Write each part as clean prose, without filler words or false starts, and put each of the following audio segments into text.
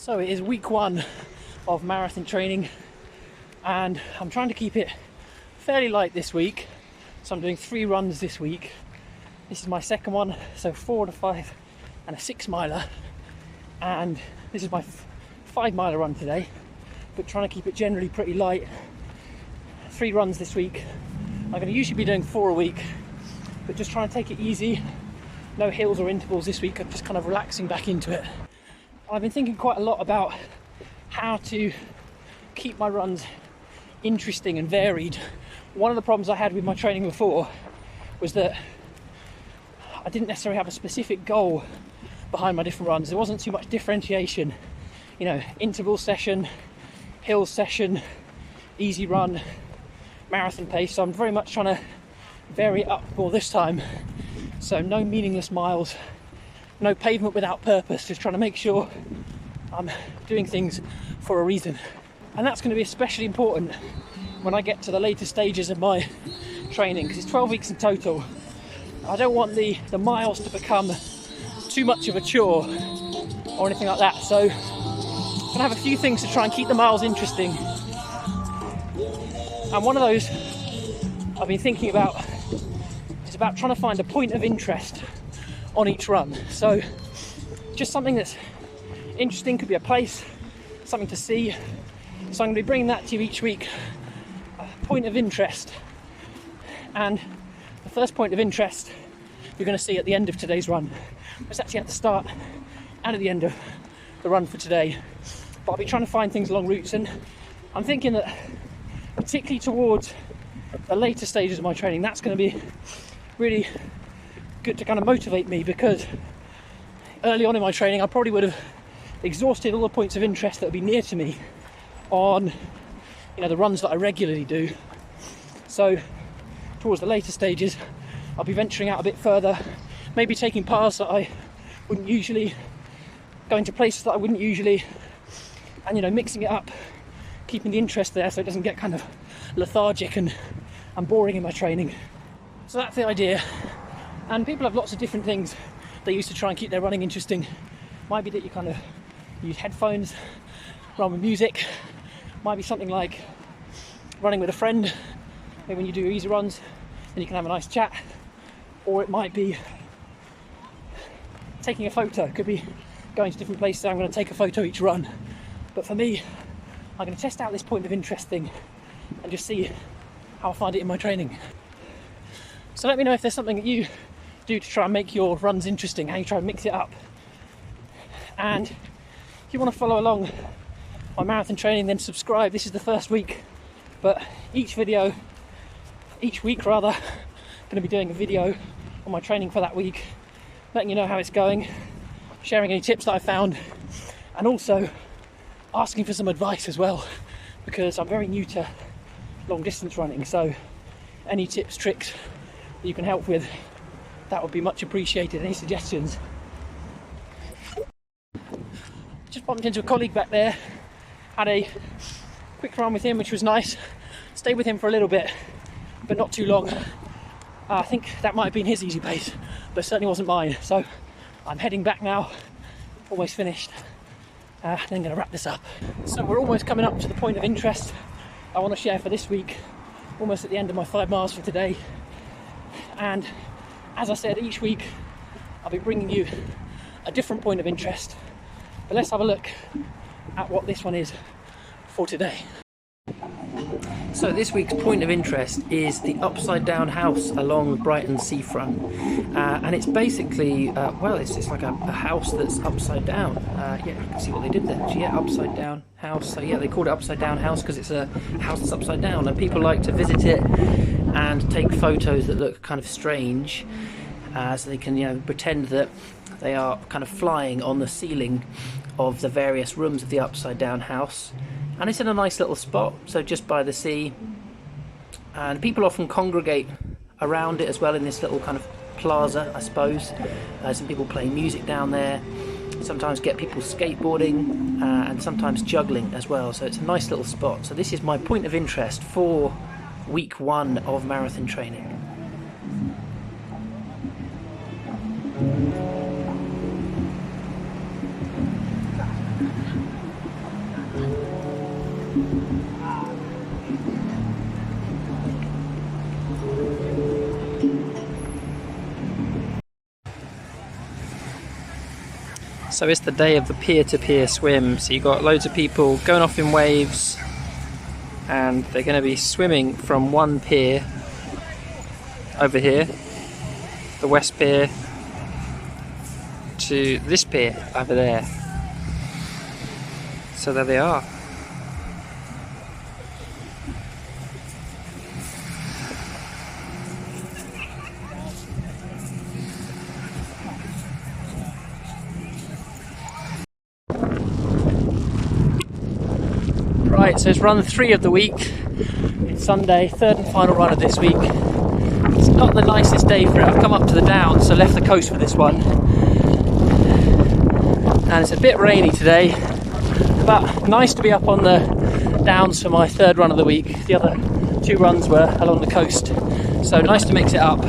So it is week one of marathon training and I'm trying to keep it fairly light this week. So I'm doing 3 runs this week. This is my second one, so 4 and a 5 and a 6 miler. And this is my 5 miler run today, but trying to keep it generally pretty light. 3 runs this week. I'm going to usually be doing 4 a week, but just trying to take it easy. No hills or intervals this week. I'm just kind of relaxing back into it. I've been thinking quite a lot about how to keep my runs interesting and varied. One of the problems I had with my training before was that I didn't necessarily have a specific goal behind my different runs. There wasn't too much differentiation, you know, interval session, hill session, easy run, marathon pace. So I'm very much trying to vary it up more this time. So no meaningless miles, no pavement without purpose, just trying to make sure I'm doing things for a reason. And that's going to be especially important when I get to the later stages of my training, because it's 12 weeks in total. I don't want the miles to become too much of a chore or anything like that. So I'm going to have a few things to try and keep the miles interesting. And one of those I've been thinking about is about trying to find a point of interest on each run. So just something that's interesting, could be a place, something to see. So I'm going to be bringing that to you each week, a point of interest. And the first point of interest you're going to see at the end of today's run. It's actually at the start and at the end of the run for today. But I'll be trying to find things along routes, and I'm thinking that particularly towards the later stages of my training, that's going to be really good to kind of motivate me, because early on in my training I probably would have exhausted all the points of interest that would be near to me on, you know, the runs that I regularly do. So towards the later stages I'll be venturing out a bit further, maybe taking paths that I wouldn't usually, going to places that I wouldn't usually, and, you know, mixing it up, keeping the interest there so it doesn't get kind of lethargic and boring in my training. So that's the idea. And people have lots of different things they use to try and keep their running interesting. Might be that you kind of use headphones, run with music. Might be something like running with a friend. Maybe when you do easy runs, then you can have a nice chat. Or it might be taking a photo. It could be going to different places. I'm going to take a photo each run. But for me, I'm going to test out this point of interest thing and just see how I find it in my training. So let me know if there's something that you do to try and make your runs interesting, how you try and mix it up. And if you want to follow along my marathon training, then subscribe. This is the first week, but each week rather, I'm going to be doing a video on my training for that week, letting you know how it's going, sharing any tips that I found, and also asking for some advice as well, because I'm very new to long distance running. So any tips, tricks that you can help with, that would be much appreciated. Any suggestions? Just bumped into a colleague back there, had a quick run with him, which was nice. Stayed with him for a little bit, but not too long. I think that might have been his easy pace, but certainly wasn't mine. So I'm heading back now, almost finished. Then going to wrap this up. So we're almost coming up to the point of interest I want to share for this week. Almost at the end of my 5 miles for today. And as I said, each week I'll be bringing you a different point of interest. But let's have a look at what this one is for today. So this week's point of interest is the upside down house along Brighton seafront, and it's basically well, it's like a house that's upside down. Yeah, I can see what they did there actually. Yeah, upside down house. So yeah, they called it upside down house because it's a house that's upside down, and people like to visit it and take photos that look kind of strange, so they can, you know, pretend that they are kind of flying on the ceiling of the various rooms of the upside down house. And it's in a nice little spot, so just by the sea, and people often congregate around it as well in this little kind of plaza, I suppose. Some people playing music down there, sometimes get people skateboarding, and sometimes juggling as well, so it's a nice little spot. So this is my point of interest for week 1 of marathon training. So it's the day of the peer-to-peer swim. So you've got loads of people going off in waves, and they're going to be swimming from one pier over here, the west pier, to this pier over there. So there they are. Right, so it's run 3 of the week. It's Sunday, 3rd and final run of this week. It's not the nicest day for it. I've come up to the Downs, so left the coast for this one. And it's a bit rainy today, but nice to be up on the Downs for my 3rd run of the week. The other 2 runs were along the coast, so nice to mix it up.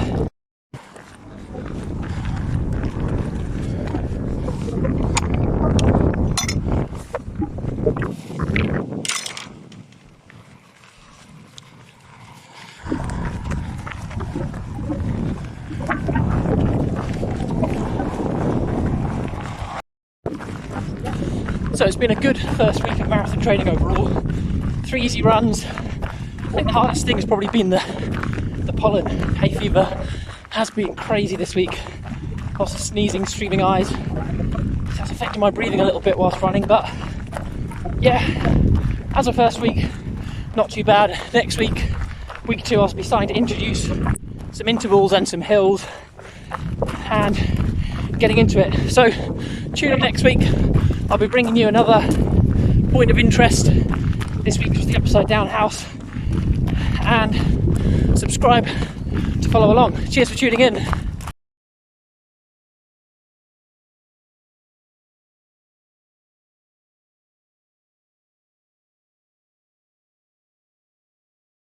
So it's been a good first week of marathon training overall. 3 easy runs. I think the hardest thing has probably been the pollen. Hay fever has been crazy this week. Lots of sneezing, streaming eyes. It has affected my breathing a little bit whilst running, but yeah, as a first week, not too bad. Next week, week 2, I'll be starting to introduce some intervals and some hills and getting into it. So tune in next week. I'll be bringing you another point of interest. This week was the upside down house, and subscribe to follow along. Cheers for tuning in.